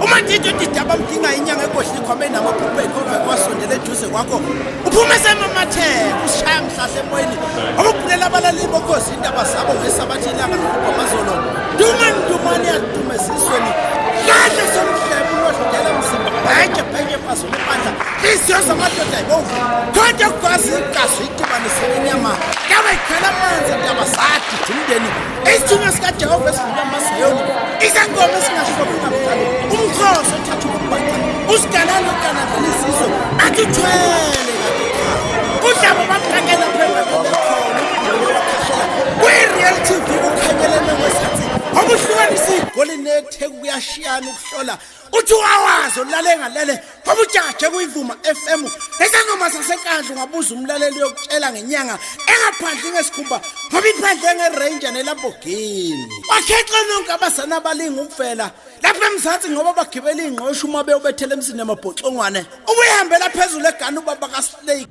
uma ndidodida bamdinga inyanga ekohle ikhwame namaphupho ekhove kwasondela eduze kwakho uphume semamatheko usishaya mhlahla emoyeni awugulela abalaleli bokhozi indaba zabo ngesabathi ilanga lokugamazolo ndumani yadume esisweni kahle somhlebo unodludela mzimba bheke phazulu ipandla liziyo zamadoda yibovu konke kukwazi igazi idibanise nenyama yabe ikhela amanzi indaba zadidi umndeni isithunywa sikajehova esivula amasayoni isangoma esingashoki namhlanje umkhosi othatha ukubhaca usiganane uganadela isizwe athi uthwele udlaba baqakela phela khona kwi-real TV ukhangelene kwesikhathi okuhlukanisa igoli netheku kuyashiyana ukuhlola uthi wawazi olale ngalele ngoba ujaje kuyivuma FM lesangoma sasenkandla ungabuza umlaleli yokutshela ngenyanga engaphandle ngesikhumba ngoba iphandle ngeRanger neLambogini wakhexa nonke abasana abalinga ukuvela lapha eMzansi ngoba bagibela ingqosho uma beyobethela emsini amabhocongwane ubuyihambela phezulu egani ubaba kaSlake.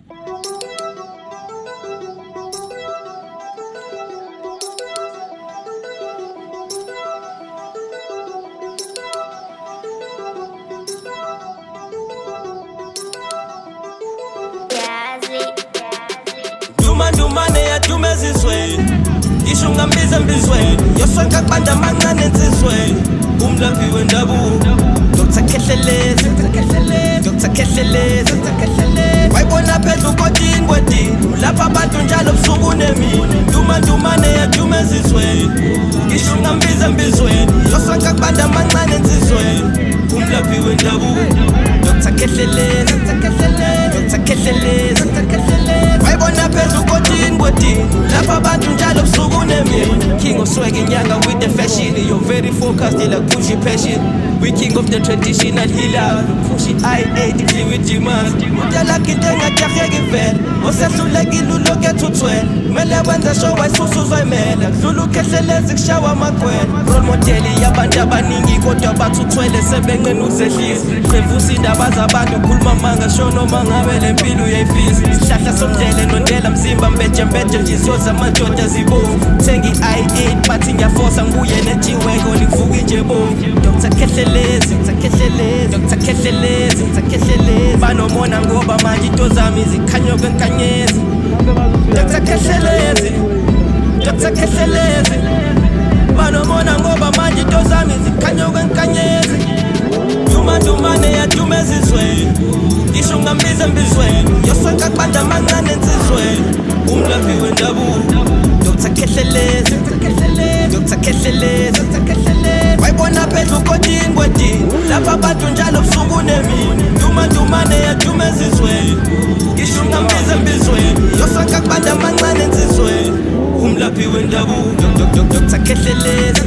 Dumane ya dumezizweni ishunga mbizweni yosonka kubanda amancane ensizweni umlaphi wendabuko Dr. Khehlelezi wayibona phezulu kodini lapha abantu njalo busuku nemini dumane ya dumezizweni ishunga mbizweni yosonka kubanda amancane ensizweni umlaphi wendabuko Dr. Khehlelezi wayibona phezulu kodini lapha abantu njalo busuku nemini king of swag inyanga with the fashion you're very focused like Gucci passion we king of the traditional healer fushi I80 with demand udala kintenga jaheke vela osehlulekile uloke tuthwele mele wenza show wayisuzuzwa imela dlula ukhehlelezi kushawa amakhwela role model yabantu abaningi kodwa bathuthwele sebenqena ukuzehlisa qevusa indaba zabantu ukhuluma manga show noma ngabe lempilo uyayifisa isihlahla somdele nondela mzimba mbethe ngiziyo zamadoda zibovu thengi I8 bathi ngiyafosa ngibuye nejiweko livuka nje bovu Dr. Khehlelezi banomona ngoba manje into zami zikhanya kwenkanyezi Dr. Khehlelezi banomona ngoba manje into zami zikhanya kwenkanyezi dumane ya dumezizweni ishunga mbizweni yosonka kubanda amancane ensizweni umlaphi wendabuko Dr. Khehlelezi wayibona phezulu kodini lapha abantu njalo busuku nemini dumane ya dumezizweni ishunga mbizweni yosonka kubanda amancane ensizweni umlaphi wendabuko Dr. Khehlelezi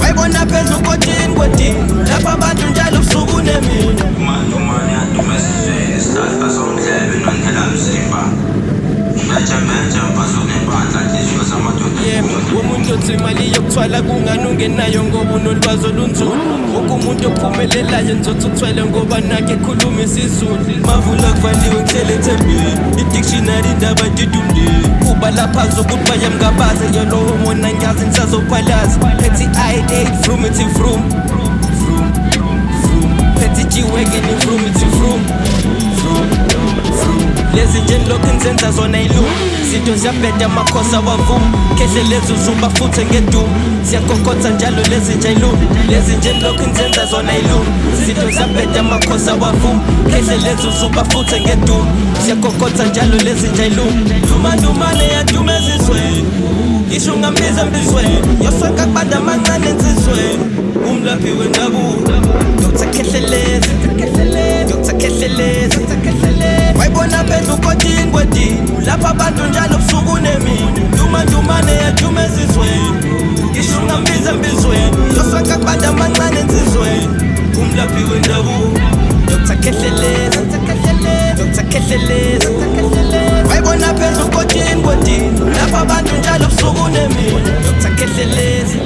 wayibona phezulu kodini lapha abantu njalo busuku nemini dumane ya dumezizweni isihlahla somdlebe nondlela mzimba umuntu othi imali yokuthwala kungani ungenayo ngoba unolwazi olunzulu wonke umuntu ophumelelayo nzothi uthwele ngoba nakhe ekhuluma isizulu mavula kuvaliwe ngihlele ethembeni i-dictionary indaba didumndeni kuba laphansi ukuthi bayamngabaze yolowo mona ngiyazi ngisazophalaza phethi I8 vroom phethi G-Wagon vroom lezi nje lokhu nzenza zona ilungu zinto ziyabheda amakhosi awavuma Khehlelezi uzuba futhi ngedumo ziyakokotha njalo lezi nje ilungu lezi nje lokhu nzenza zona ilungu zinto ziyabheda amakhosi awavuma Khehlelezi uzuba futhi ngedumo ziyakokotha njalo lezi nje ilungu dumane ya dumezizweni ishunga mbizweni yosonka kubanda amancane ensizweni umlaphi wendabuko Dr. Khehlelezi wayibona phezulu kodini lapha abantu njalo busuku nemini dumane ya dumezizweni ishunga mbizweni yosonka kubanda amancane ensizweni umlaphi wendabuko Dr. Khehlelezi wayibona phezulu kodini lapha abantu njalo busuku nemini Dr. Khehlelezi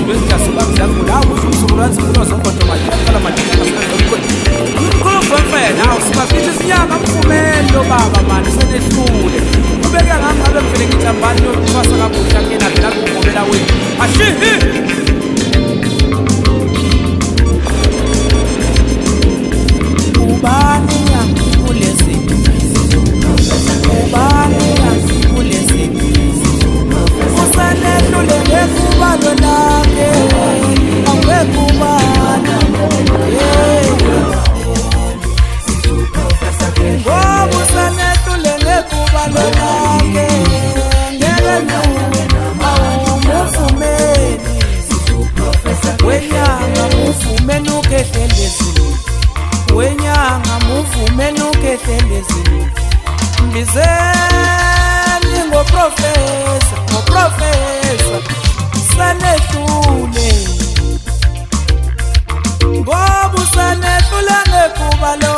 izinto ezingasubakuzakhula awusho umzukulwane zikhulwa zogodo malikala malikalakhulufemfena awu singafithi isinyanga mfumelo baba mani senehlule ubeke ngangabe mvele ngijambani yokuthwasa kabuhle akena phela kungomela wethu ashihi ubani nyanga kulezi ubani nyanga kulezi usanehlule ngekubalo lakhe angekubana ngoba usanehlule ngekubalo lakhe awumuvumeni wenyanga muvumeni ukehlelezini wenyanga muvumeni ukehlelezini mbizeni ngoprofesa sanehlule ngoba usanehlule ngekubalo